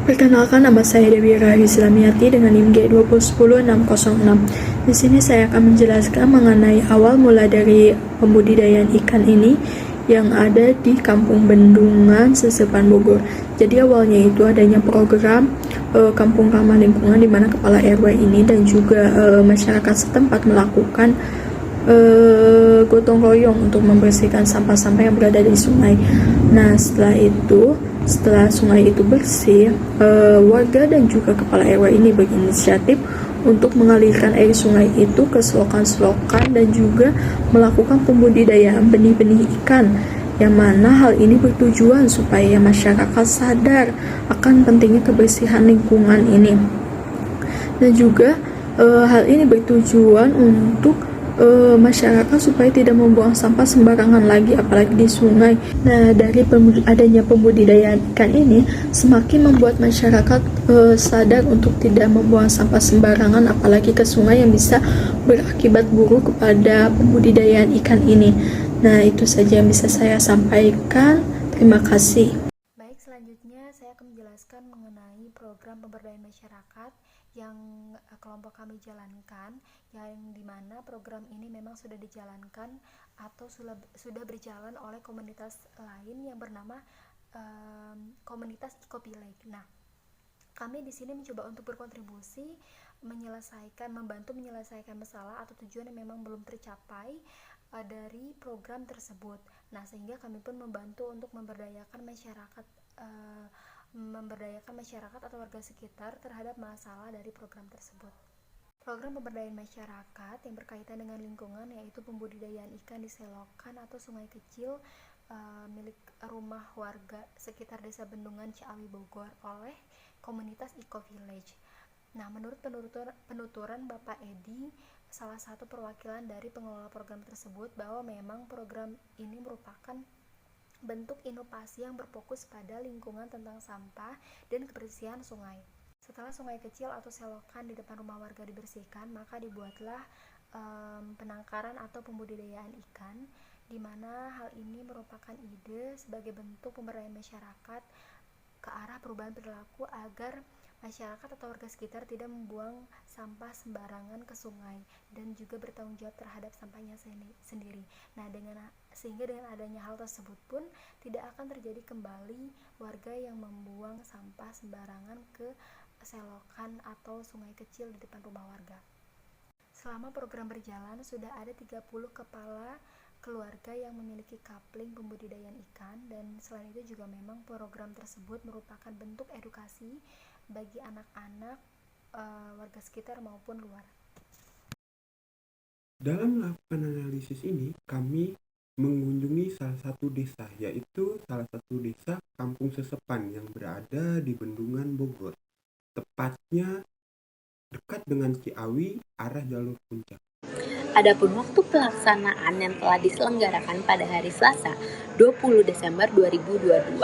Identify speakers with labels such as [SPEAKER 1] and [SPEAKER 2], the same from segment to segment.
[SPEAKER 1] Perkenalkan, nama saya Dewi Rahayu Islamiati dengan NIM G2010606. Di sini saya akan menjelaskan mengenai awal mula dari pembudidayaan ikan ini yang ada di Kampung Bendungan, Sesepan, Bogor. Jadi awalnya itu adanya program Kampung Ramah Lingkungan, di mana kepala RW ini dan juga masyarakat setempat melakukan gotong royong untuk membersihkan sampah-sampah yang berada di sungai. Nah, setelah sungai itu bersih, warga dan juga kepala RW ini berinisiatif untuk mengalirkan air sungai itu ke selokan-selokan dan juga melakukan pembudidayaan benih-benih ikan, yang mana hal ini bertujuan supaya masyarakat sadar akan pentingnya kebersihan lingkungan ini. Dan juga hal ini bertujuan untuk masyarakat supaya tidak membuang sampah sembarangan lagi, apalagi di sungai. Nah, dari adanya pembudidayaan ikan ini semakin membuat masyarakat sadar untuk tidak membuang sampah sembarangan, apalagi ke sungai, yang bisa berakibat buruk kepada pembudidayaan ikan ini. Nah, itu saja yang bisa saya sampaikan. Terima kasih.
[SPEAKER 2] Baik, selanjutnya saya akan menjelaskan mengenai program pemberdayaan masyarakat yang kelompok kami jalankan, yang dimana program ini memang sudah dijalankan atau sudah berjalan oleh komunitas lain yang bernama komunitas Ecovillage. Nah, kami di sini mencoba untuk berkontribusi membantu menyelesaikan masalah atau tujuan yang memang belum tercapai dari program tersebut. Nah, sehingga kami pun membantu untuk memberdayakan masyarakat atau warga sekitar terhadap masalah dari program tersebut. Program pemberdayaan masyarakat yang berkaitan dengan lingkungan yaitu pembudidayaan ikan di selokan atau sungai kecil milik rumah warga sekitar Desa Bendungan, Ciawi, Bogor oleh komunitas Ecovillage. Nah, menurut penuturan Bapak Edi, salah satu perwakilan dari pengelola program tersebut, bahwa memang program ini merupakan bentuk inovasi yang berfokus pada lingkungan tentang sampah dan kebersihan sungai. Setelah sungai kecil atau selokan di depan rumah warga dibersihkan, maka dibuatlah penangkaran atau pembudidayaan ikan, di mana hal ini merupakan ide sebagai bentuk pemberdayaan masyarakat ke arah perubahan perilaku agar masyarakat atau warga sekitar tidak membuang sampah sembarangan ke sungai dan juga bertanggung jawab terhadap sampahnya sendiri. Nah, sehingga dengan adanya hal tersebut pun tidak akan terjadi kembali warga yang membuang sampah sembarangan ke selokan atau sungai kecil di depan rumah warga. Selama program berjalan, sudah ada 30 kepala keluarga yang memiliki kapling pembudidayaan ikan, dan selain itu juga memang program tersebut merupakan bentuk edukasi bagi anak-anak warga sekitar maupun luar.
[SPEAKER 3] Dalam melakukan analisis ini, kami mengunjungi salah satu desa, yaitu salah satu desa Kampung Sesepan yang berada di Bendungan, Bogor, tepatnya dekat dengan Ciawi, arah jalur puncak.
[SPEAKER 4] Adapun waktu pelaksanaan yang telah diselenggarakan pada hari Selasa, 20 Desember 2022.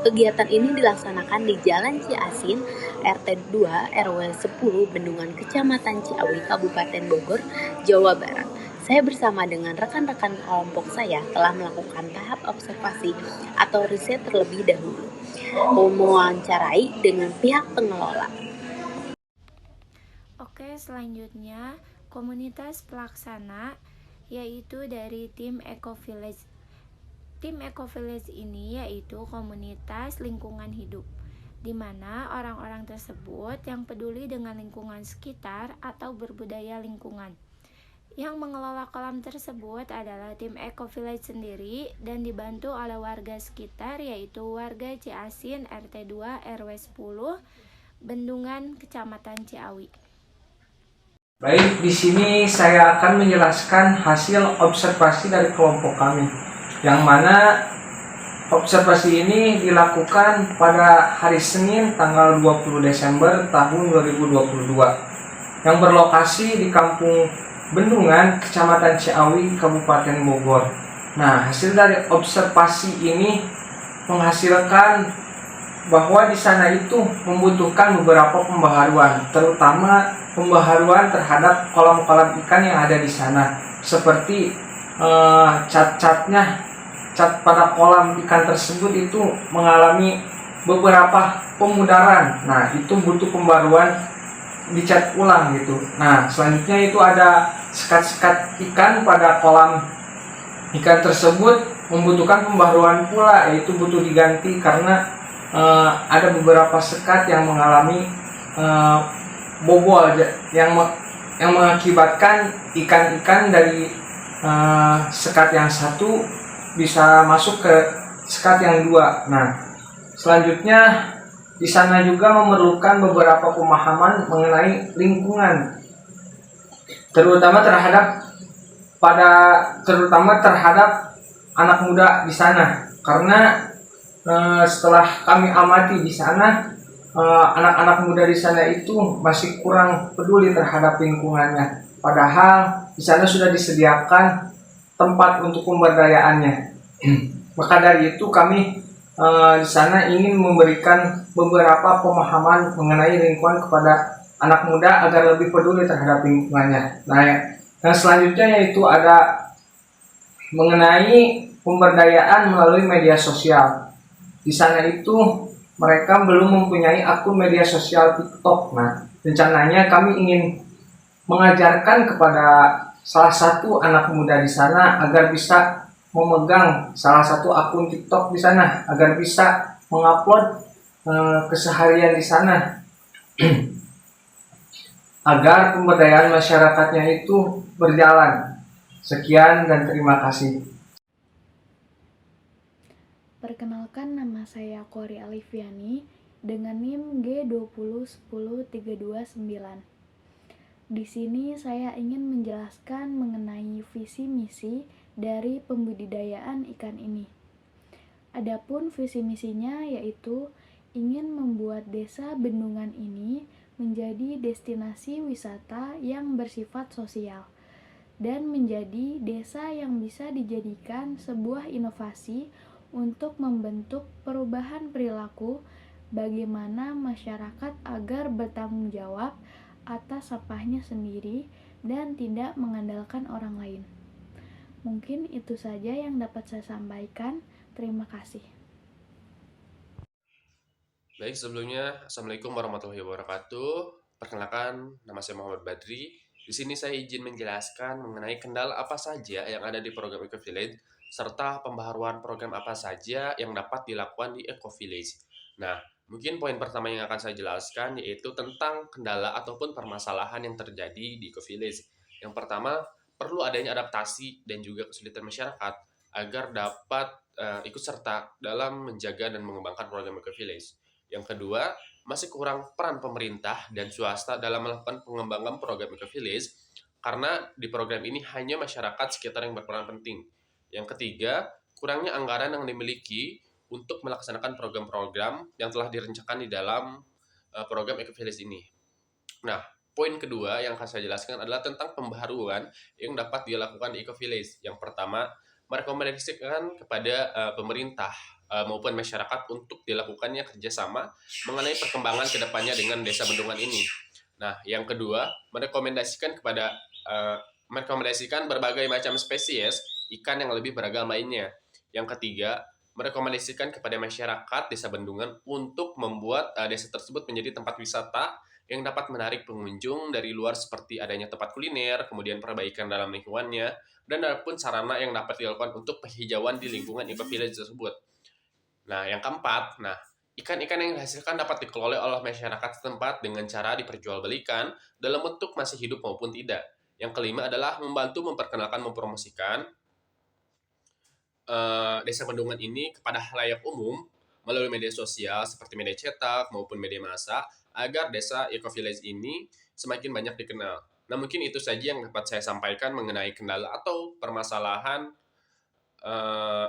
[SPEAKER 4] Kegiatan ini dilaksanakan di Jalan Ciasin, RT 2 RW 10 Bendungan, Kecamatan Ciawi, Kabupaten Bogor, Jawa Barat. Saya bersama dengan rekan-rekan kelompok saya telah melakukan tahap observasi atau riset terlebih dahulu, mewawancarai dengan pihak pengelola.
[SPEAKER 5] Oke, selanjutnya komunitas pelaksana yaitu dari tim Ecovillage. Tim Ecovillage ini yaitu komunitas lingkungan hidup, di mana orang-orang tersebut yang peduli dengan lingkungan sekitar atau berbudaya lingkungan. Yang mengelola kolam tersebut adalah tim Ecovillage sendiri dan dibantu oleh warga sekitar, yaitu warga Ciasin RT 2 RW 10 Bendungan, Kecamatan Ciawi.
[SPEAKER 6] Baik, di sini saya akan menjelaskan hasil observasi dari kelompok kami, yang mana observasi ini dilakukan pada hari Senin tanggal 20 Desember tahun 2022 yang berlokasi di Kampung Bendungan, Kecamatan Ciawi, Kabupaten Bogor. Nah, hasil dari observasi ini menghasilkan bahwa di sana itu membutuhkan beberapa pembaharuan, terutama pembaharuan terhadap kolam-kolam ikan yang ada di sana, seperti cat pada kolam ikan tersebut itu mengalami beberapa pemudaran. Nah, itu butuh pembaruan, dicat ulang gitu. Nah, selanjutnya itu ada sekat-sekat ikan pada kolam ikan tersebut membutuhkan pembaruan pula, yaitu butuh diganti karena ada beberapa sekat yang mengalami bobol yang mengakibatkan ikan-ikan dari sekat yang satu bisa masuk ke sekat yang dua. Nah, selanjutnya di sana juga memerlukan beberapa pemahaman mengenai lingkungan, terutama terhadap anak muda di sana, karena setelah kami amati di sana, anak-anak muda di sana itu masih kurang peduli terhadap lingkungannya, padahal di sana sudah disediakan tempat untuk pemberdayaannya. Maka dari itu kami di sana ingin memberikan beberapa pemahaman mengenai lingkungan kepada anak muda agar lebih peduli terhadap lingkungannya. Nah, yang selanjutnya yaitu ada mengenai pemberdayaan melalui media sosial. Di sana itu mereka belum mempunyai akun media sosial TikTok. Nah, rencananya kami ingin mengajarkan kepada salah satu anak muda di sana agar bisa memegang salah satu akun TikTok di sana, agar bisa mengupload keseharian di sana agar pemberdayaan masyarakatnya itu berjalan. Sekian dan terima kasih.
[SPEAKER 7] Perkenalkan, nama saya Kori Alifiani dengan NIM G2010329. Di sini saya ingin menjelaskan mengenai visi misi dari pembudidayaan ikan ini. Adapun visi misinya yaitu ingin membuat desa Bendungan ini menjadi destinasi wisata yang bersifat sosial dan menjadi desa yang bisa dijadikan sebuah inovasi untuk membentuk perubahan perilaku bagaimana masyarakat agar bertanggung jawab atas sampahnya sendiri dan tidak mengandalkan orang lain. Mungkin itu saja yang dapat saya sampaikan. Terima kasih.
[SPEAKER 8] Baik, sebelumnya Assalamualaikum warahmatullahi wabarakatuh. Perkenalkan, nama saya Muhammad Badri. Di sini saya izin menjelaskan mengenai kendala apa saja yang ada di program Eco-Village serta pembaharuan program apa saja yang dapat dilakukan di Eco-Village. Nah, mungkin poin pertama yang akan saya jelaskan yaitu tentang kendala ataupun permasalahan yang terjadi di Eco-Village. Yang pertama, perlu adanya adaptasi dan juga kesulitan masyarakat agar dapat ikut serta dalam menjaga dan mengembangkan program Eco-Village. Yang kedua, masih kurang peran pemerintah dan swasta dalam melakukan pengembangan program Eco-Village karena di program ini hanya masyarakat sekitar yang berperan penting. Yang ketiga, kurangnya anggaran yang dimiliki untuk melaksanakan program-program yang telah direncanakan di dalam program Eco-Village ini. Nah, poin kedua yang akan saya jelaskan adalah tentang pembaharuan yang dapat dilakukan di Eco-Village. Yang pertama, merekomendasikan kepada pemerintah maupun masyarakat untuk dilakukannya kerjasama mengenai perkembangan kedepannya dengan desa Bendungan ini. Nah, yang kedua, merekomendasikan berbagai macam spesies ikan yang lebih beragam lainnya. Yang ketiga, merekomendasikan kepada masyarakat desa Bendungan untuk membuat desa tersebut menjadi tempat wisata yang dapat menarik pengunjung dari luar seperti adanya tempat kuliner, kemudian perbaikan dalam lingkungannya, dan adapun sarana yang dapat dilakukan untuk penghijauan di lingkungan Eco-Village tersebut. Nah, yang keempat, ikan-ikan yang dihasilkan dapat dikelola oleh masyarakat setempat dengan cara diperjualbelikan dalam bentuk masih hidup maupun tidak. Yang kelima adalah membantu memperkenalkan mempromosikan desa Bendungan ini kepada halayak umum melalui media sosial seperti media cetak maupun media massa agar desa Eco-Village ini semakin banyak dikenal. Nah, mungkin itu saja yang dapat saya sampaikan mengenai kendala atau permasalahan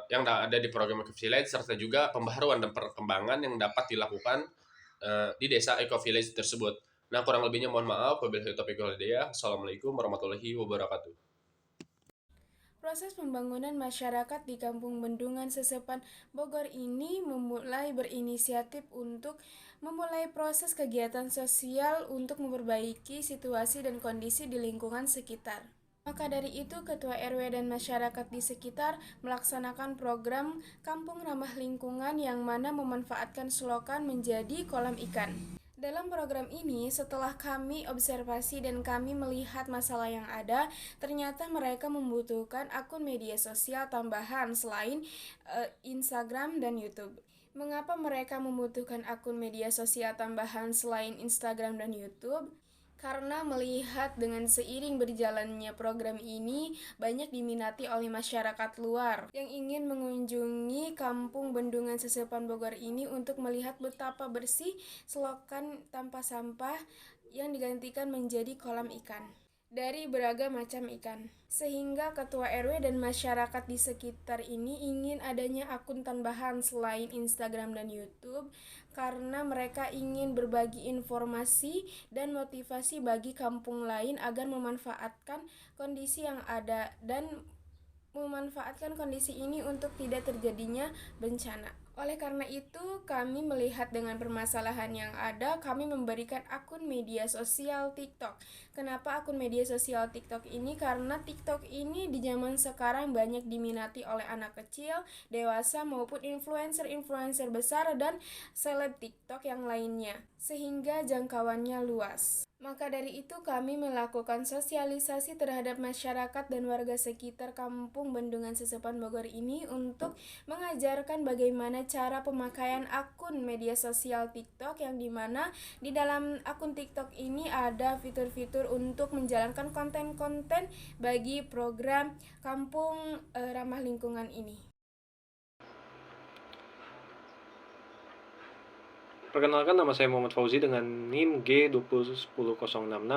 [SPEAKER 8] yang ada di program Eco-Village serta juga pembaharuan dan perkembangan yang dapat dilakukan di desa Eco-Village tersebut. Nah, kurang lebihnya mohon maaf. Wabillahi taufiq wal hidayah. Assalamualaikum warahmatullahi wabarakatuh.
[SPEAKER 9] Proses pembangunan masyarakat di Kampung Bendungan Sesepan Bogor ini memulai berinisiatif untuk memulai proses kegiatan sosial untuk memperbaiki situasi dan kondisi di lingkungan sekitar. Maka dari itu, Ketua RW dan masyarakat di sekitar melaksanakan program Kampung Ramah Lingkungan yang mana memanfaatkan selokan menjadi kolam ikan. Dalam program ini, setelah kami observasi dan kami melihat masalah yang ada, ternyata mereka membutuhkan akun media sosial tambahan selain Instagram dan YouTube. Mengapa mereka membutuhkan akun media sosial tambahan selain Instagram dan YouTube? Karena melihat dengan seiring berjalannya program ini banyak diminati oleh masyarakat luar yang ingin mengunjungi kampung Bendungan Sesepan Bogor ini untuk melihat betapa bersih selokan tanpa sampah yang digantikan menjadi kolam ikan dari beragam macam ikan. Sehingga Ketua RW dan masyarakat di sekitar ini ingin adanya akun tambahan selain Instagram dan YouTube karena mereka ingin berbagi informasi dan motivasi bagi kampung lain agar memanfaatkan kondisi yang ada dan memanfaatkan kondisi ini untuk tidak terjadinya bencana. Oleh karena itu, kami melihat dengan permasalahan yang ada, kami memberikan akun media sosial TikTok. Kenapa akun media sosial TikTok ini? Karena TikTok ini di zaman sekarang banyak diminati oleh anak kecil, dewasa maupun influencer-influencer besar dan seleb TikTok yang lainnya, sehingga jangkauannya luas. Maka dari itu kami melakukan sosialisasi terhadap masyarakat dan warga sekitar kampung Bendungan Sesepan Bogor ini untuk mengajarkan bagaimana cara pemakaian akun media sosial TikTok yang dimana di dalam akun TikTok ini ada fitur-fitur untuk menjalankan konten-konten bagi program Kampung Ramah Lingkungan ini.
[SPEAKER 10] Perkenalkan, nama saya Muhammad Fauzi dengan NIM G2010066.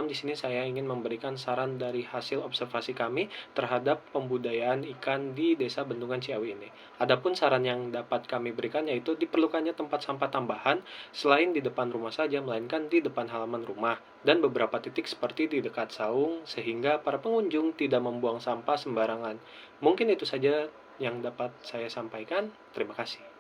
[SPEAKER 10] Di sini saya ingin memberikan saran dari hasil observasi kami terhadap pembudayaan ikan di Desa Bendungan Ciawi ini. Adapun saran yang dapat kami berikan yaitu diperlukannya tempat sampah tambahan selain di depan rumah saja, melainkan di depan halaman rumah dan beberapa titik seperti di dekat saung sehingga para pengunjung tidak membuang sampah sembarangan. Mungkin itu saja yang dapat saya sampaikan. Terima kasih.